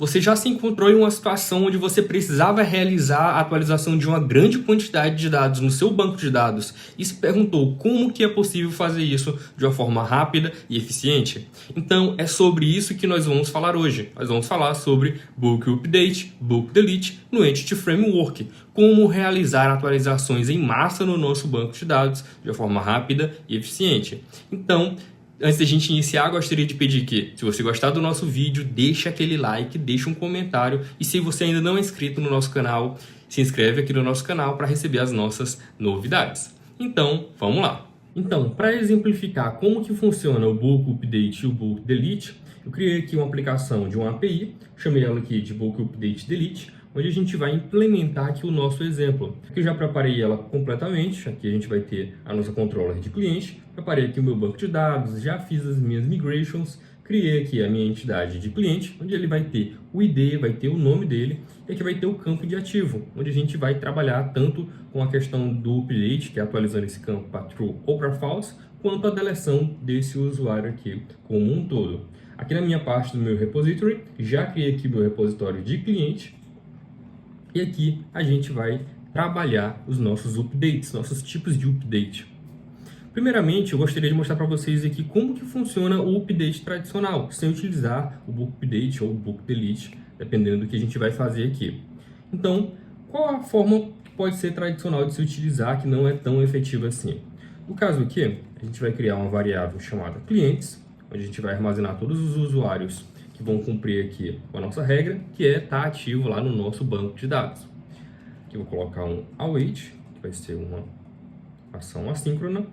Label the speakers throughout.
Speaker 1: Você já se encontrou em uma situação onde você precisava realizar a atualização de uma grande quantidade de dados no seu banco de dados e se perguntou como que é possível fazer isso de uma forma rápida e eficiente? Então, é sobre isso que nós vamos falar hoje. Nós vamos falar sobre Bulk Update, Bulk Delete no Entity Framework, como realizar atualizações em massa no nosso banco de dados de uma forma rápida e eficiente. Então, antes da gente iniciar, gostaria de pedir que, se você gostar do nosso vídeo, deixe aquele like, deixe um comentário e se você ainda não é inscrito no nosso canal, se inscreve aqui no nosso canal para receber as nossas novidades. Então, vamos lá! Então, para exemplificar como que funciona o Bulk Update e o Bulk Delete, eu criei aqui uma aplicação de uma API, chamei ela aqui de Bulk Update Delete, onde a gente vai implementar aqui o nosso exemplo. Aqui eu já preparei ela completamente, aqui a gente vai ter a nossa controller de cliente, preparei aqui o meu banco de dados, já fiz as minhas migrations, criei aqui a minha entidade de cliente, onde ele vai ter o ID, vai ter o nome dele, e aqui vai ter o campo de ativo, onde a gente vai trabalhar tanto com a questão do update, que é atualizando esse campo para true ou para false, quanto a deleção desse usuário aqui como um todo. Aqui na minha parte do meu repository, já criei aqui o meu repositório de cliente, e aqui a gente vai trabalhar os nossos updates, nossos tipos de update. Primeiramente, eu gostaria de mostrar para vocês aqui como que funciona o update tradicional, sem utilizar o Bulk Update ou o Bulk Delete, dependendo do que a gente vai fazer aqui. Então, qual a forma que pode ser tradicional de se utilizar, que não é tão efetiva assim? No caso aqui, a gente vai criar uma variável chamada clientes, onde a gente vai armazenar todos os usuários que vão cumprir aqui com a nossa regra, que é estar ativo lá no nosso banco de dados. Aqui eu vou colocar um await, que vai ser uma ação assíncrona,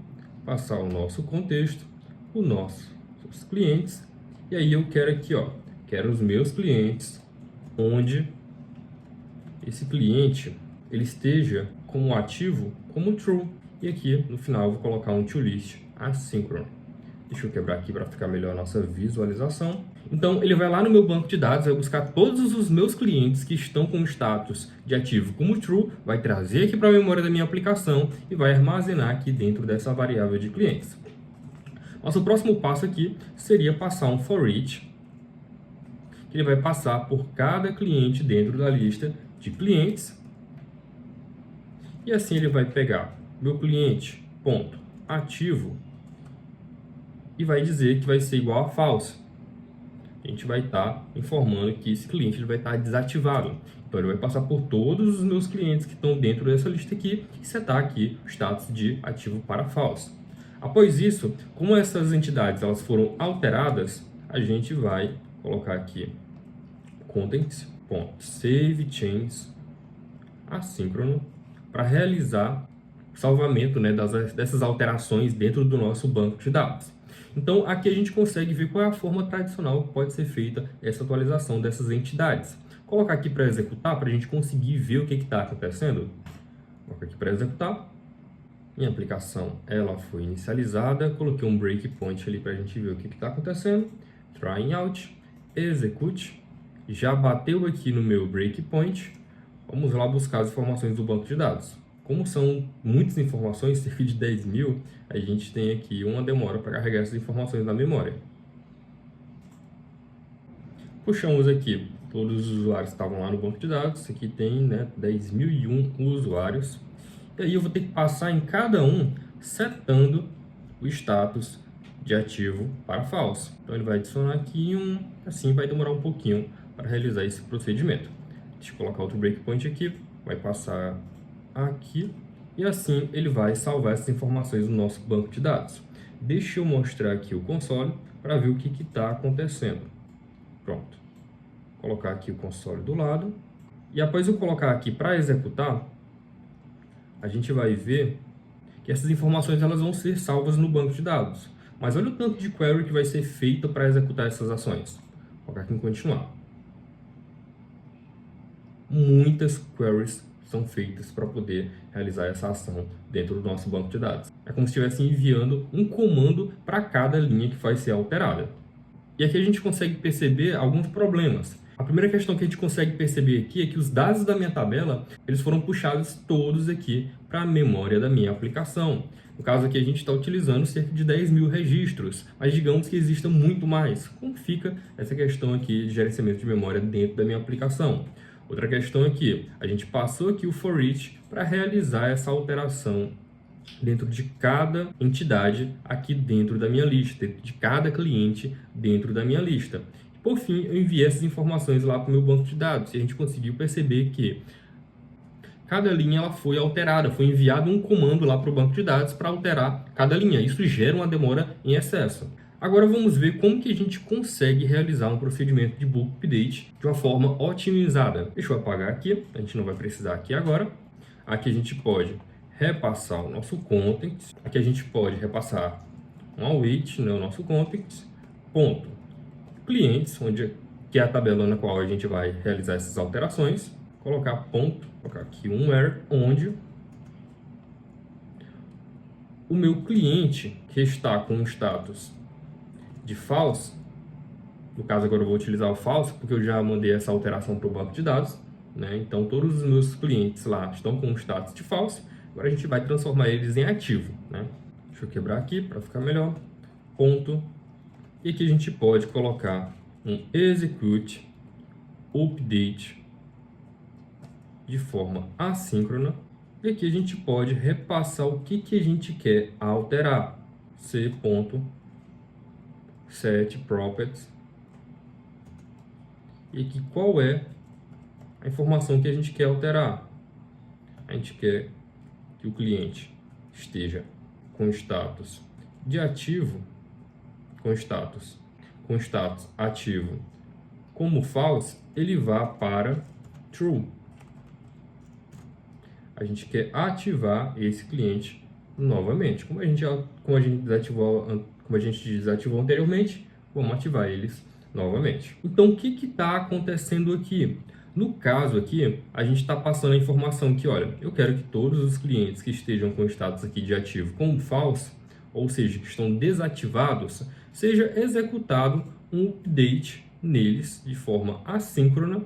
Speaker 1: passar o nosso contexto, os nossos clientes, e aí eu quero aqui, quero os meus clientes, onde esse cliente ele esteja como ativo, como true, e aqui no final eu vou colocar um toList assíncrono. Deixa eu quebrar aqui para ficar melhor a nossa visualização. Então, ele vai lá no meu banco de dados, vai buscar todos os meus clientes que estão com status de ativo como true, vai trazer aqui para a memória da minha aplicação e vai armazenar aqui dentro dessa variável de clientes. Nosso próximo passo aqui seria passar um for each, que ele vai passar por cada cliente dentro da lista de clientes. E assim ele vai pegar meu cliente, ponto, ativo, e vai dizer que vai ser igual a false. A gente vai estar informando que esse cliente ele vai estar desativado. Então, ele vai passar por todos os meus clientes que estão dentro dessa lista aqui e setar aqui o status de ativo para false. Após isso, como essas entidades elas foram alteradas, a gente vai colocar aqui contents.saveChange assíncrono para realizar o salvamento, né, dessas alterações dentro do nosso banco de dados. Então, aqui a gente consegue ver qual é a forma tradicional que pode ser feita essa atualização dessas entidades. Vou colocar aqui para executar, para a gente conseguir ver o que está acontecendo. Vou colocar aqui para executar. Minha aplicação ela foi inicializada. Coloquei um breakpoint ali para a gente ver o que está acontecendo. Trying out, execute. Já bateu aqui no meu breakpoint. Vamos lá buscar as informações do banco de dados. Como são muitas informações, cerca de 10 mil, a gente tem aqui uma demora para carregar essas informações na memória. Puxamos aqui todos os usuários que estavam lá no banco de dados. Aqui tem 10.001 usuários. E aí eu vou ter que passar em cada um, setando o status de ativo para false. Então ele vai adicionar aqui assim vai demorar um pouquinho para realizar esse procedimento. Deixa eu colocar outro breakpoint aqui, vai passar aqui, e assim ele vai salvar essas informações no nosso banco de dados. Deixa eu mostrar aqui o console para ver o que está acontecendo. Pronto. Vou colocar aqui o console do lado. E após eu colocar aqui para executar, a gente vai ver que essas informações elas vão ser salvas no banco de dados. Mas olha o tanto de query que vai ser feito para executar essas ações. Vou colocar aqui em continuar. Muitas queries são feitas para poder realizar essa ação dentro do nosso banco de dados. É como se estivesse enviando um comando para cada linha que vai ser alterada. E aqui a gente consegue perceber alguns problemas. A primeira questão que a gente consegue perceber aqui é que os dados da minha tabela eles foram puxados todos aqui para a memória da minha aplicação. No caso aqui, a gente está utilizando cerca de 10.000 registros, mas digamos que exista muito mais. Como fica essa questão aqui de gerenciamento de memória dentro da minha aplicação? Outra questão aqui, a gente passou aqui o for each para realizar essa alteração dentro de cada entidade aqui dentro da minha lista, dentro de cada cliente dentro da minha lista. Por fim, eu enviei essas informações lá para o meu banco de dados e a gente conseguiu perceber que cada linha ela foi alterada, foi enviado um comando lá para o banco de dados para alterar cada linha. Isso gera uma demora em excesso. Agora vamos ver como que a gente consegue realizar um procedimento de bulk update de uma forma otimizada. Deixa eu apagar aqui, a gente não vai precisar aqui agora. Aqui a gente pode repassar o nosso context. Aqui a gente pode repassar um await, né, o nosso context, ponto, clientes, que é a tabela na qual a gente vai realizar essas alterações. Colocar ponto, colocar aqui um where, onde o meu cliente que está com o status de false, no caso agora eu vou utilizar o false porque eu já mandei essa alteração para o banco de dados, né? Então todos os meus clientes lá estão com o status de false, agora a gente vai transformar eles em ativo, né? Deixa eu quebrar aqui para ficar melhor, ponto, e aqui a gente pode colocar um execute update de forma assíncrona, e aqui a gente pode repassar o que a gente quer alterar, c.set properties, e aqui qual é a informação que a gente quer alterar. A gente quer que o cliente esteja com status de ativo, com status ativo como false, ele vá para true. A gente quer ativar esse cliente novamente. Como a gente desativou anteriormente, vamos ativar eles novamente. Então, o que está acontecendo aqui? No caso aqui, a gente está passando a informação que, olha, eu quero que todos os clientes que estejam com status aqui de ativo como false, ou seja, que estão desativados, seja executado um update neles de forma assíncrona.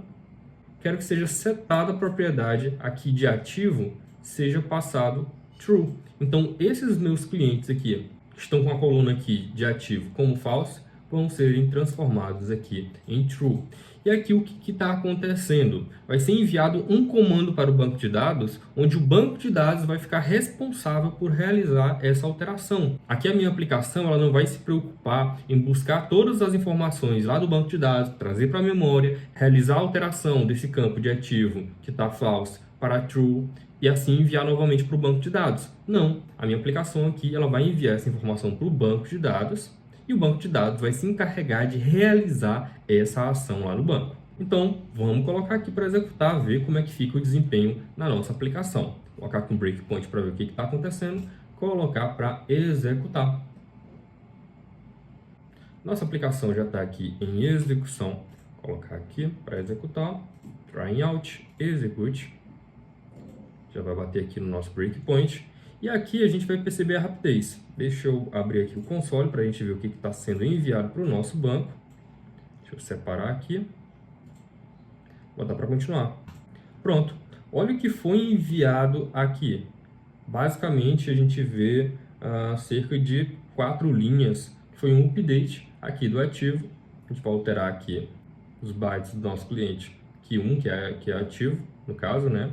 Speaker 1: Quero que seja setada a propriedade aqui de ativo, seja passado true. Então, esses meus clientes aqui, que estão com a coluna aqui de ativo como false, vão serem transformados aqui em true. E aqui o que está acontecendo? Vai ser enviado um comando para o banco de dados, onde o banco de dados vai ficar responsável por realizar essa alteração. Aqui a minha aplicação ela não vai se preocupar em buscar todas as informações lá do banco de dados, trazer para a memória, realizar a alteração desse campo de ativo que está false para true, e assim enviar novamente para o banco de dados. Não, a minha aplicação aqui ela vai enviar essa informação para o banco de dados, e o banco de dados vai se encarregar de realizar essa ação lá no banco. Então, vamos colocar aqui para executar, ver como é que fica o desempenho na nossa aplicação. Vou colocar aqui um breakpoint para ver o que está acontecendo, colocar para executar. Nossa aplicação já está aqui em execução. Vou colocar aqui para executar, try out, execute. Já vai bater aqui no nosso breakpoint. E aqui a gente vai perceber a rapidez. Deixa eu abrir aqui o console para a gente ver o que está sendo enviado para o nosso banco. Deixa eu separar aqui. Vou botar para continuar. Pronto. Olha o que foi enviado aqui. Basicamente a gente vê cerca de 4 linhas. Foi um update aqui do ativo. A gente vai alterar aqui os bytes do nosso cliente. Aqui que é ativo, no caso, né?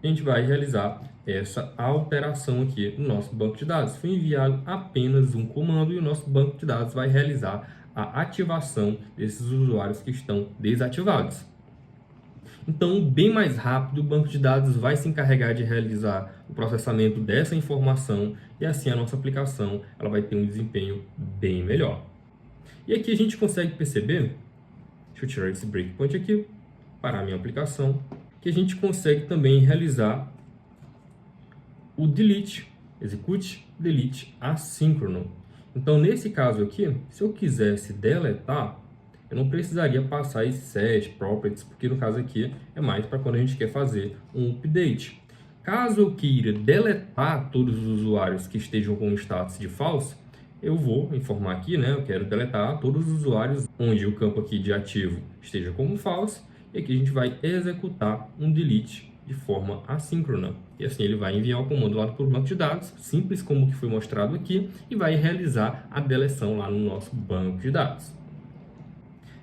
Speaker 1: A gente vai realizar essa alteração aqui no nosso banco de dados. Foi enviado apenas um comando e o nosso banco de dados vai realizar a ativação desses usuários que estão desativados. Então, bem mais rápido, o banco de dados vai se encarregar de realizar o processamento dessa informação e assim a nossa aplicação ela vai ter um desempenho bem melhor. E aqui a gente consegue perceber, deixa eu tirar esse breakpoint aqui, parar a minha aplicação, que a gente consegue também realizar o delete, execute delete assíncrono. Então, nesse caso aqui, se eu quisesse deletar, eu não precisaria passar esse set properties, porque no caso aqui é mais para quando a gente quer fazer um update. Caso eu queira deletar todos os usuários que estejam com o status de false, eu vou informar aqui, né? Eu quero deletar todos os usuários onde o campo aqui de ativo esteja como false, e aqui a gente vai executar um delete de forma assíncrona. E assim ele vai enviar o comando lá para o banco de dados, simples como que foi mostrado aqui, e vai realizar a deleção lá no nosso banco de dados.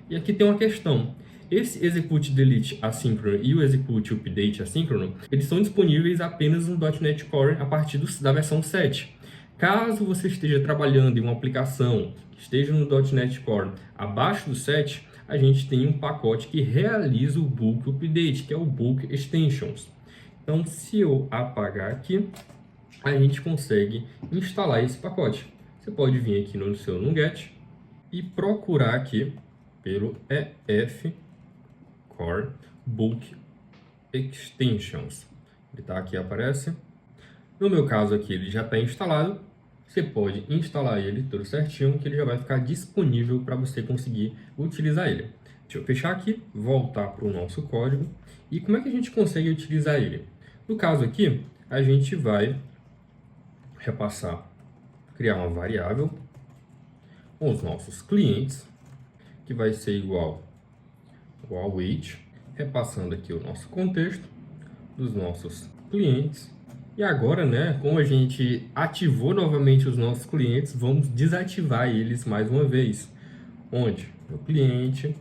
Speaker 1: E aqui tem uma questão. Esse execute delete assíncrono e o execute update assíncrono, eles são disponíveis apenas no .NET Core a partir da versão 7. Caso você esteja trabalhando em uma aplicação que esteja no .NET Core abaixo do 7, a gente tem um pacote que realiza o bulk update, que é o bulk extensions. Então, se eu apagar aqui, a gente consegue instalar esse pacote. Você pode vir aqui no seu NuGet e procurar aqui pelo EF Core Bulk Extensions. Ele está aqui, aparece. No meu caso aqui, ele já está instalado. Você pode instalar ele tudo certinho, que ele já vai ficar disponível para você conseguir utilizar ele. Deixa eu fechar aqui, voltar para o nosso código. E como é que a gente consegue utilizar ele? No caso aqui, a gente vai repassar, criar uma variável com os nossos clientes, que vai ser igual ao await, repassando aqui o nosso contexto dos nossos clientes. E agora, né, como a gente ativou novamente os nossos clientes, vamos desativar eles mais uma vez. Onde o cliente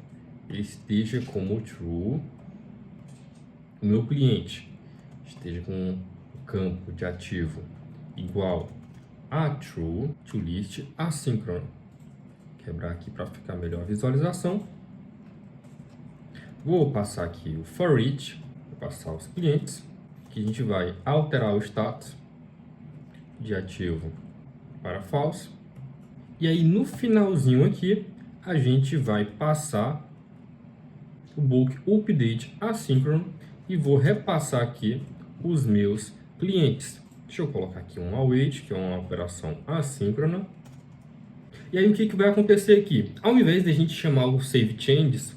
Speaker 1: ele esteja como true, o meu cliente esteja com o campo de ativo igual a true, toList assíncrono. Quebrar aqui para ficar melhor a visualização. Vou passar aqui o for each, vou passar os clientes, que a gente vai alterar o status de ativo para false. E aí no finalzinho aqui, a gente vai passar o bulk update assíncrono e vou repassar aqui os meus clientes. Deixa eu colocar aqui um await, que é uma operação assíncrona. E aí o que vai acontecer aqui? Ao invés de a gente chamar o save changes,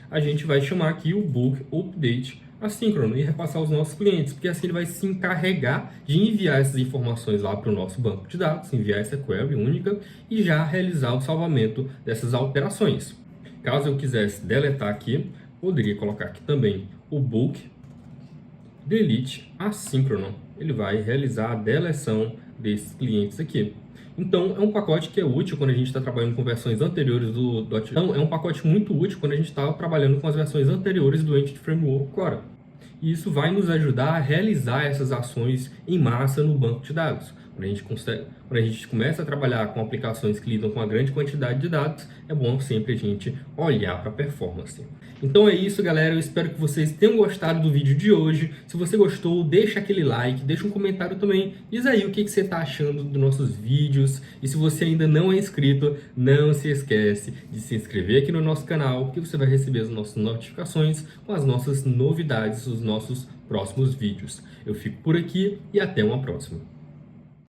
Speaker 1: a gente vai chamar aqui o bulk update assíncrono e repassar os nossos clientes, porque assim ele vai se encarregar de enviar essas informações lá para o nosso banco de dados, enviar essa query única e já realizar o salvamento dessas alterações. Caso eu quisesse deletar aqui, poderia colocar aqui também o bulk delete assíncrono. Ele vai realizar a deleção desses clientes aqui. Então, é um pacote que é útil quando a gente está trabalhando com versões anteriores do .NET. Então, é um pacote muito útil quando a gente está trabalhando com as versões anteriores do Entity Framework Core. E isso vai nos ajudar a realizar essas ações em massa no banco de dados. Quando a gente começa a trabalhar com aplicações que lidam com uma grande quantidade de dados, é bom sempre a gente olhar para a performance. Então é isso, galera. Eu espero que vocês tenham gostado do vídeo de hoje. Se você gostou, deixa aquele like, deixa um comentário também. Diz aí o que você está achando dos nossos vídeos. E se você ainda não é inscrito, não se esquece de se inscrever aqui no nosso canal, que você vai receber as nossas notificações com as nossas novidades, os nossos próximos vídeos. Eu fico por aqui e até uma próxima.